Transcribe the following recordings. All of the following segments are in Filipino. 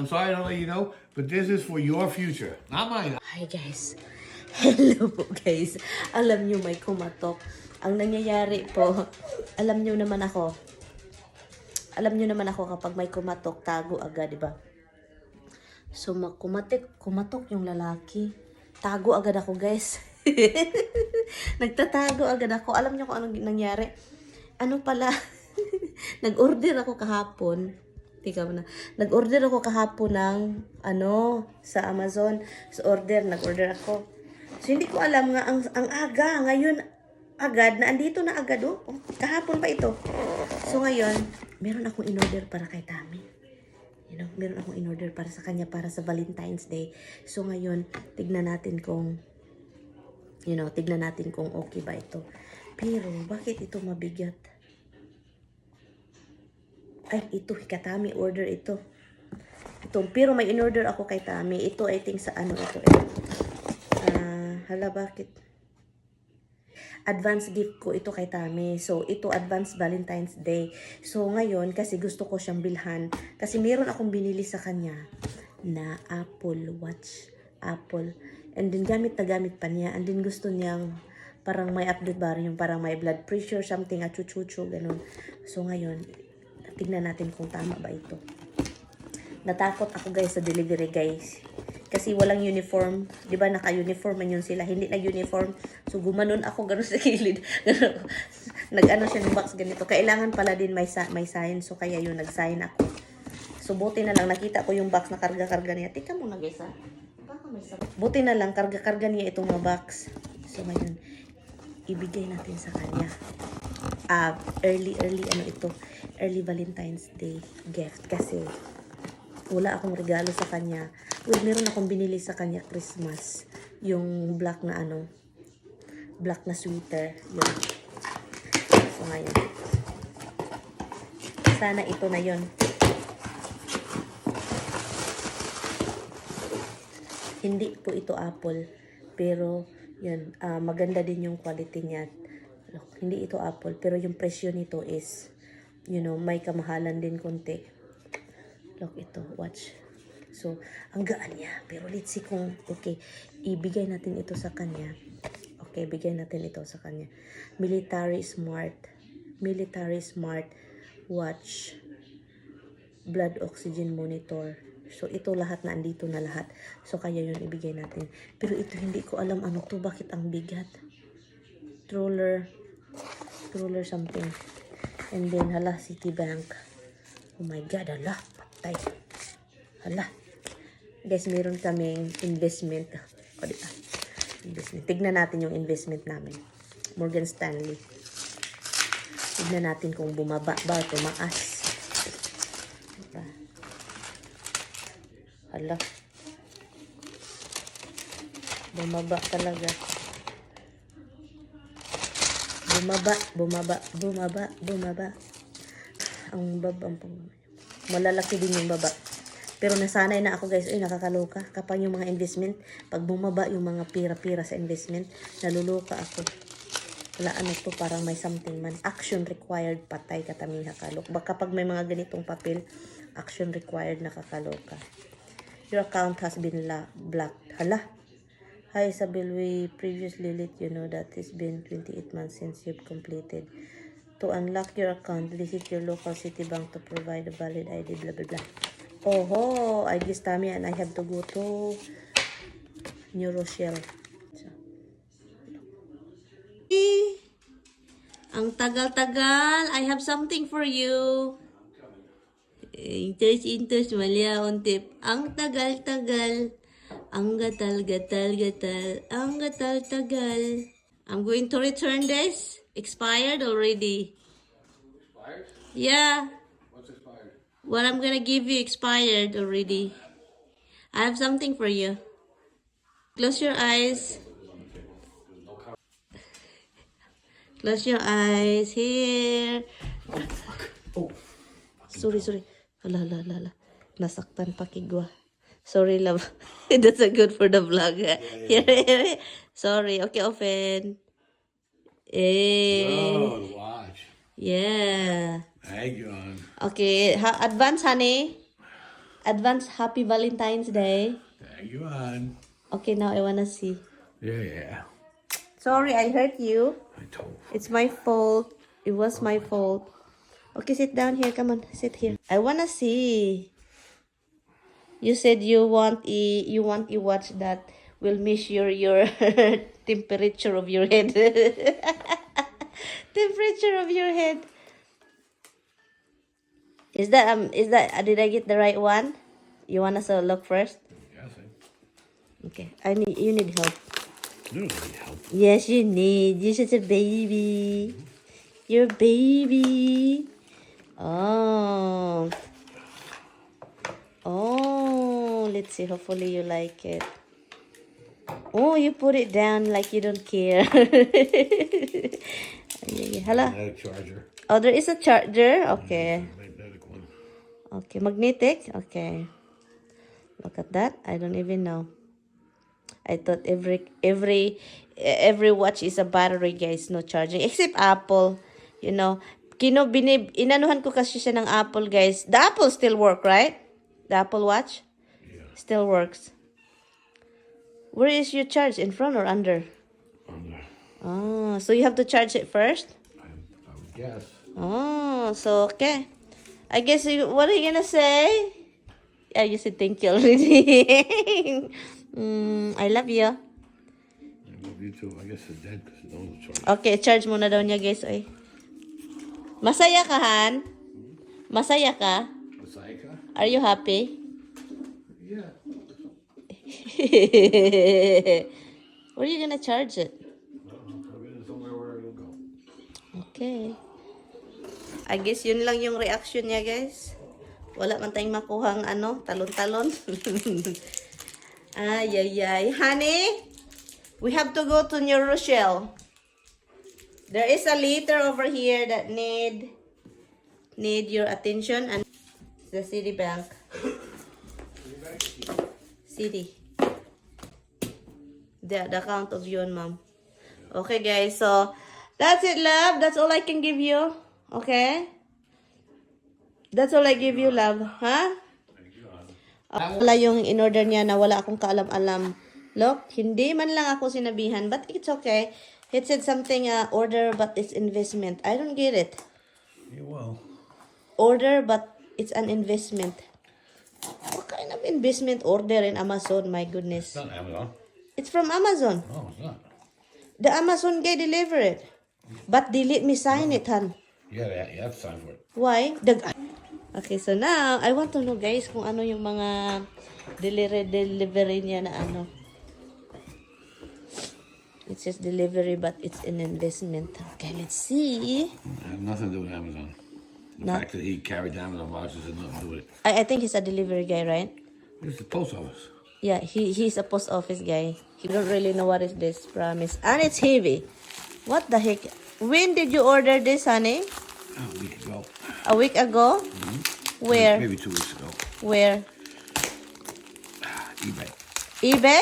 I'm sorry to let you know, but this is for your future, not mine. Hi guys. Hello po guys. Alam nyo may kumatok. Ang nangyayari po, alam nyo naman ako. Alam nyo naman ako kapag may kumatok, tago agad, di ba? So kumatok yung lalaki. Tago agad ako guys. Nagtatago agad ako. Alam nyo kung anong nangyari? Ano pala? Nag-order ako kahapon. Nag-order ako kahapon ng sa Amazon. Nag-order ako. So hindi ko alam nga ang aga ngayon agad na andito na agad kahapon pa ito. So ngayon, meron akong in-order para kay Tami. Meron akong in-order para sa kanya para sa Valentine's Day. So ngayon, tignan natin kung okay ba ito. Pero bakit ito mabigat? Ay, ito, kay Tami, order ito. Pero may in-order ako kay Tami. Ito, I think, sa ito. Hala, bakit? Advance gift ko ito kay Tami. So, ito, advance Valentine's Day. So, ngayon, kasi gusto ko siyang bilhan. Kasi meron akong binili sa kanya na Apple Watch. Apple. And then, gamit na gamit pa niya. And then, gusto niyang parang may update ba rin yung parang may blood pressure, something, chuchu, ganun. So, ngayon, tignan natin kung tama ba ito. Natakot ako guys sa delivery guys. Kasi walang uniform. Di ba naka-uniform man yun sila. Hindi nag-uniform. So gumanon ako gano'n sa kilid. Nag-ano siya ng box ganito. Kailangan pala din may sign. So kaya yun nag-sign ako. So buti na lang nakita ko yung box na karga-karga niya. Tika muna guys ha. Buti na lang karga-karga niya itong mga box. So ngayon ibigay natin sa kanya. Early Valentine's Day gift kasi wala akong regalo sa kanya. Meron akong binili sa kanya Christmas. Yung black na black na sweater. Yun. So ngayon. Sana ito na yun. Hindi po ito Apple. Pero yun, maganda din yung quality niya. Hindi ito Apple, pero yung presyo nito is, may kamahalan din konti. Look, ito, watch. So, ang gaan niya. Pero let's see kung, okay, ibigay natin ito sa kanya. Okay, bigay natin ito sa kanya. Military Smart Watch. Blood Oxygen Monitor. So, ito lahat na andito na lahat. So, kaya yun ibigay natin. Pero ito, hindi ko alam ano to. Bakit ang bigat? Stroller something. And then, hala, Citibank. Oh my God, hala, patay. Hala. Guys, meron kaming investment. Investment. Tignan natin yung investment namin. Morgan Stanley. Tignan natin kung bumaba ba, tumaas. Diba? Hala. Bumaba talaga. Bumaba. Ang malalaki din yung baba. Pero nasanay na ako guys, nakakaloka. Kapag yung mga investment, pag bumaba yung mga pira-pira sa investment, naluluka ako. Wala to, parang may something man. Action required, patay katamiha kalok. Baka kapag may mga ganitong papel, action required, nakakaloka. Your account has been blocked. Hala. Hi Isabel, we previously let you know that it's been 28 months since you've completed. To unlock your account, visit your local Citibank to provide a valid ID, blah blah blah. Oh, I guess Tami and I have to go to New Rochelle. So. Ang tagal-tagal, I have something for you. Intos, malyaon tip. Ang tagal-tagal. Ang gatal-gatal. Ang gatal-tagal. I'm going to return this. Expired already. Expired? Yeah. What's expired? What I'm gonna give you expired already. I have something for you. Close your eyes. Close your eyes. Here. Oh. Sorry. Hala. Nasaktan pa kigwa. Sorry, love. That's a good for the vlog. Here. Sorry. Okay, open. Oh, watch. Yeah. Hang on. Okay. Advance, honey. Advance Happy Valentine's Day. Thank you, hon. Okay, now I wanna see. Yeah. Sorry, I hurt you. I told. It's my fault. It was my fault. Okay, sit down here. Come on, sit here. I wanna see. You said you want a watch that will measure your temperature of your head. Temperature of your head. Is that did I get the right one? You wanna look first? Yes, Okay. You need help. you don't need help. Yes, you need. You're such a baby. You're a baby. Oh. Oh, let's see. Hopefully you like it. Oh, you put it down like you don't care. Hello. Magnetic charger. Oh, there is a charger. Okay. Magnetic one. Okay, magnetic. Okay. Look at that. I don't even know. I thought every watch is a battery, guys, no charging except Apple. You know, inanuhan ko kasi siya ng Apple, guys. The Apple still work, right? The Apple Watch still works. Where is your charge? In front or under? Under. Oh, so you have to charge it first? I would guess. Oh, so okay. I guess what are you gonna say? Yeah, you said thank you already. I love you. I love you too. I guess it's dead because it knows the charge. Okay, charge muna daw niya, guys. Oy. Masaya ka, Han? Masaya ka? Masaya? Are you happy? Yeah. Where are you gonna charge it? I'll get it somewhere where it'll go. Okay. I guess yun lang yung reaction niya, guys. Wala man tayong makuhang talon-talon. Ay. Honey, we have to go to New Rochelle. There is a letter over here that need your attention, and the Citibank. City. The account of yun, ma'am. Okay, guys. So, that's it, love. That's all I can give you. Okay? That's all I give you, love. Huh? Wala yung in-order niya na wala akong kaalam-alam. Look, hindi man lang ako sinabihan, but it's okay. It said something, order, but it's investment. I don't get it. You will. Order, but it's an investment. What kind of investment order in Amazon? My goodness. It's not Amazon. It's from Amazon. No, it's not. The Amazon guy delivered it. But they let me sign it, hon. You have to sign for it. Why? Okay, so now, I want to know, guys, kung ano yung mga delivery niya na ano. It says delivery, but it's an investment. Okay, let's see. I have nothing to do with Amazon. The fact that he carried the Amazon boxes has nothing to do with it. I think he's a delivery guy, right? It's the post office. Yeah, he's a post office guy. He don't really know what is this, promise. And it's heavy. What the heck? When did you order this, honey? A week ago. A week ago? Where? Maybe 2 weeks ago. Where? eBay. eBay?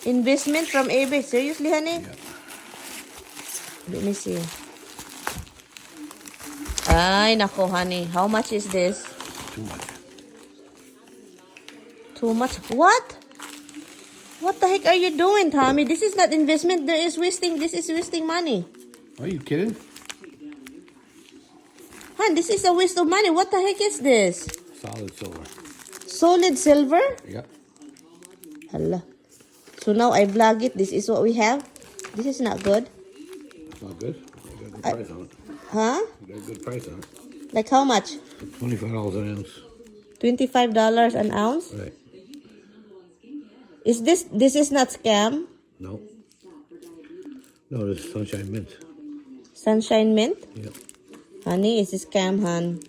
Investment from eBay. Seriously, honey? Yeah. Let me see. Ay, nako, honey. How much is this? Too much. Too much? What? What the heck are you doing, Tommy? This is not investment. This is wasting money. Are you kidding? Hon, this is a waste of money. What the heck is this? Solid silver. Solid silver? Yep. Allah. So now I vlog it. This is what we have. This is not good. That's not good. You got a good price on it. Huh? You got a good price on it. Like how much? $25 an ounce. $25 an ounce? Right. Is this is not scam? No. No, this is Sunshine Mint. Sunshine Mint? Yep. Honey, it's a scam, hon.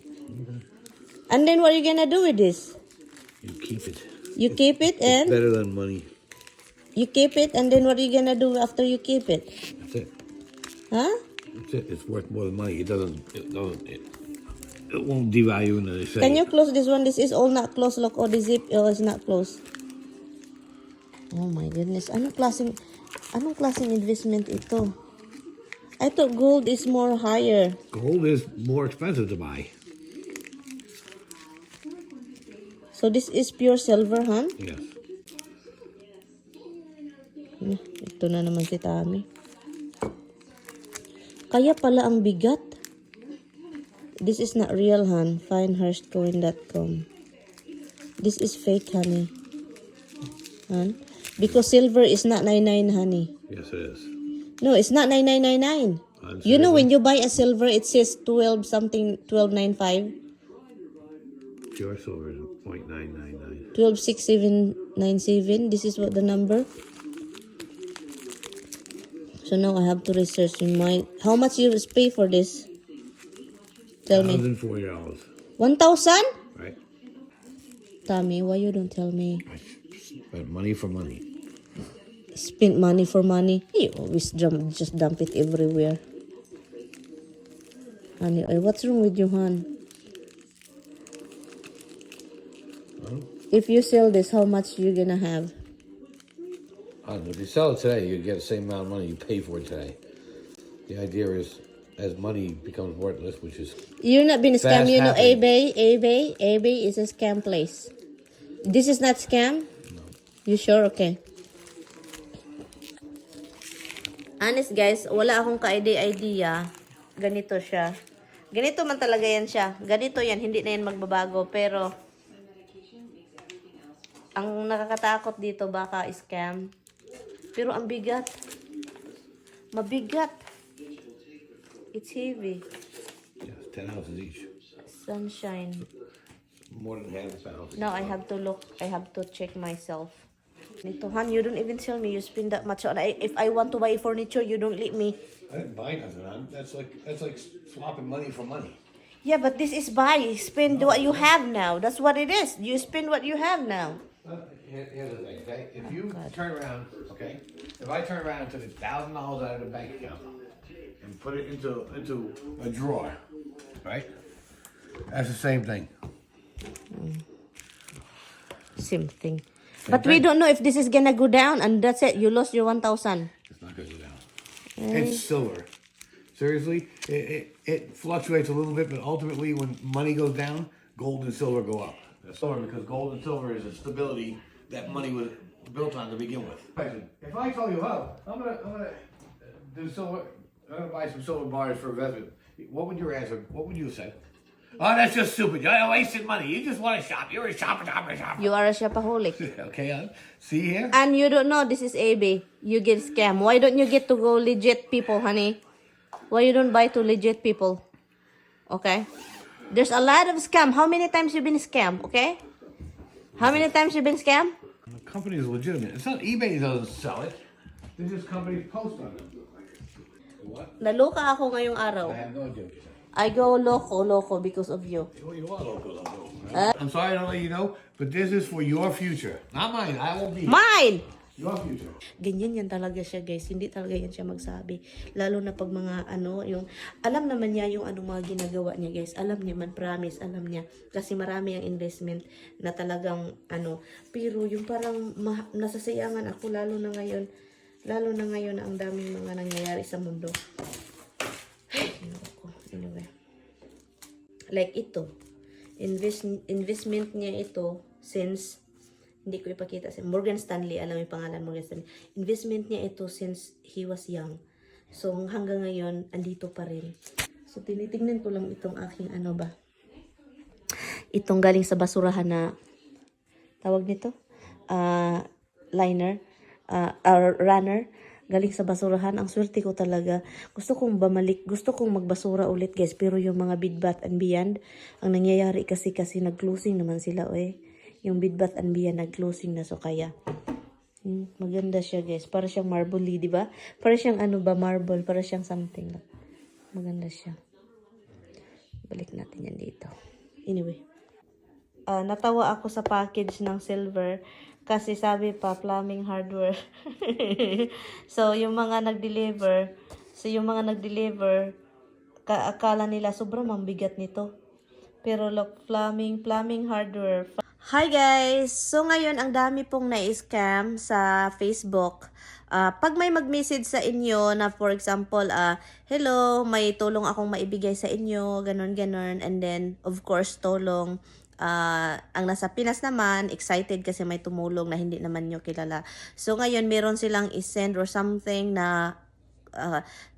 And then what are you gonna do with this? You keep it. You keep it It's and better than money. you keep it, and then what are you gonna do after you keep it? That's it. Huh? That's it. It's worth more than money. It won't devalue in the say. Can you close this one? This is all not closed. Look, oh, the zip is not closed. Oh my goodness. Anong klaseng investment ito? I thought gold is more higher. Gold is more expensive to buy. So this is pure silver, Han? Yes. Ito na naman si Tami. Kaya pala ang bigat. This is not real, Han. Finehurstcoin.com. This is fake, honey. Han? Because silver is not 99, honey. Yes, it is. No, it's not 9999. You know when you buy a silver, it says 12 something, 1295. Pure silver is 0.999. 126797. This is what the number. So now I have to research in my. How much you pay for this? Tell me. $140. 1,000? Right. Tommy, why you don't tell me? I spent money for money. Spent money for money. You always just dump it everywhere. Honey, what's wrong with you, hon? If you sell this, how much you gonna have? If you sell it today, you get the same amount of money you pay for it today. The idea is, as money becomes worthless, which is You're not being scam. Fast You know, happening. eBay is a scam place. This is not scam. no. You sure? Okay. Honest guys, wala akong ka-idea. Ganito siya. Ganito man talaga yan siya. Ganito yan, hindi na yan magbabago. Pero, ang nakakatakot dito baka scam. Pero ang bigat. Mabigat. It's heavy. Yes, 10 ounces each. Sunshine. More than half a ounce. Now I have to look. I have to check myself. Nito, Han, you don't even tell me you spend that much on. If I want to buy furniture, you don't let me. I didn't buy nothing, man. That's like swapping money for money. Yeah, but this is buy. Spend what you have now. That's what it is. You spend what you have now. Here's the thing, okay? If you turn around, okay? If I turn around and took $1,000 out of the bank account and put it into a drawer, right? That's the same thing. Same thing. But we don't know if this is gonna go down, and that's it. You lost your 1,000. It's not gonna go down. It's silver. Seriously, it fluctuates a little bit, but ultimately, when money goes down, gold and silver go up. That's silver because gold and silver is a stability that money was built on to begin with. If I told you, oh, I'm gonna do silver, I'm gonna buy some silver bars for investment, what would your answer? What would you say? Oh, that's just stupid. You're wasting money. You just want to shop. You're a shopper. You are a shopaholic. Okay, see here? And you don't know this is AB. You get scam. Why don't you get to go legit people, honey? Why you don't buy to legit people? Okay? There's a lot of scam. How many times you been scammed, okay? How many times you been scammed? The company is legitimate. It's not eBay doesn't sell it. They're just companies post on it. What? Naloka ako ngayong araw. I have no idea what you're saying. I go loco because of you. Well, you are local, right? I'm sorry to let you know, but this is for your future. Not mine. I won't be here. Mine! Your future. Ganyan yan talaga siya, guys. Hindi talaga yan siya magsabi. Lalo na pag mga yung alam naman niya yung anong mga ginagawa niya, guys. Alam niya man, promise, alam niya. Kasi marami ang investment na talagang pero yung parang nasasayangan ako lalo na ngayon na ang daming mga nangyayari sa mundo. Anyway. Like ito. Investment niya ito since hindi ko ipakita si Morgan Stanley, alam yung pangalan Morgan Stanley. Investment niya ito since he was young. So hanggang ngayon andito pa rin. So tinitingnan ko lang itong aking itong galing sa basurahan na tawag nito liner runner galing sa basurahan. Ang swerte ko talaga. Gusto kong magbasura ulit, guys. Pero yung mga Bed Bath and Beyond, ang nangyayari kasi nag-closing naman sila, Yung Bed Bath and Beyond nag-closing na, so kaya. Maganda siya, guys. Para siyang marble, di ba? Para siyang marble. Para siyang something. Maganda siya. Balik natin yan dito. Anyway. Natawa ako sa package ng silver. Kasi sabi pa, plumbing hardware. So, yung mga nag-deliver, akala nila sobrang mabigat nito. Pero look, plumbing hardware. Hi guys! So, ngayon, ang dami pong na-scam sa Facebook. Pag may mag-message sa inyo na, for example, hello, may tulong akong maibigay sa inyo, ganon. And then, of course, tulong Ang nasa Pinas naman, excited kasi may tumulong na hindi naman nyo kilala. So ngayon, meron silang isend or something na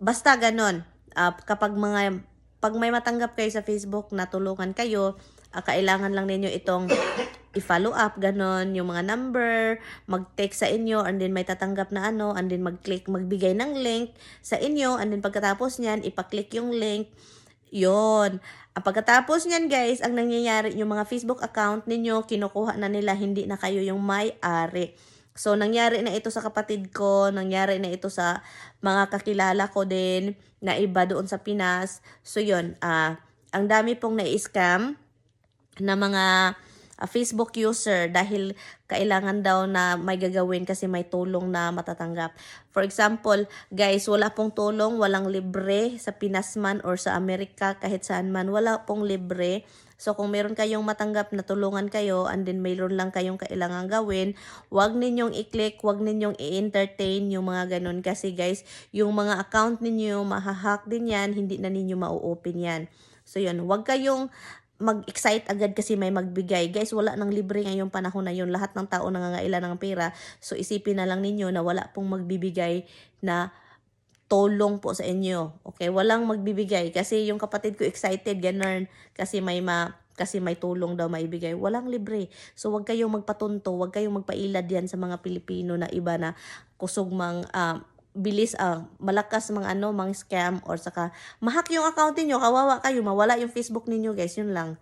basta ganon. Pag may matanggap kayo sa Facebook na tulungan kayo, kailangan lang ninyo itong i-follow up, ganon, yung mga number, mag-text sa inyo, and then may tatanggap na ano, and then mag-click, magbigay ng link sa inyo, and then pagkatapos niyan, ipa-click yung link, yon. Pagkatapos niyan guys, ang nangyayari, yung mga Facebook account ninyo, kinukuha na nila, hindi na kayo yung may-ari. So, nangyari na ito sa kapatid ko, nangyari na ito sa mga kakilala ko din, na iba doon sa Pinas. So, yun, ang dami pong na-scam na mga Facebook user dahil kailangan daw na may gagawin kasi may tulong na matatanggap. For example, guys, wala pong tulong, walang libre sa Pinas man or sa Amerika, kahit saan man, wala pong libre. So, kung meron kayong matanggap na tulungan kayo and then mayroon lang kayong kailangan gawin, wag ninyong i-click, wag ninyong i-entertain yung mga ganun. Kasi guys, yung mga account ninyo, mahahack din yan, hindi na ninyo ma-open yan. So, yun, wag kayong mag-excite agad kasi may magbigay. Guys, wala nang libre ngayong panahon na yun. Lahat ng tao nangangailan ng pera. So, isipin na lang ninyo na wala pong magbibigay na tulong po sa inyo. Okay, walang magbibigay kasi yung kapatid ko excited ganun kasi may tulong daw maibigay. Walang libre. So wag kayong magpatunto, wag kayong magpailad yan sa mga Pilipino na iba na kusog mang bilis malakas mang scam or saka mahack yung account niyo, kawawa kayo, mawala yung Facebook ninyo guys, yun lang.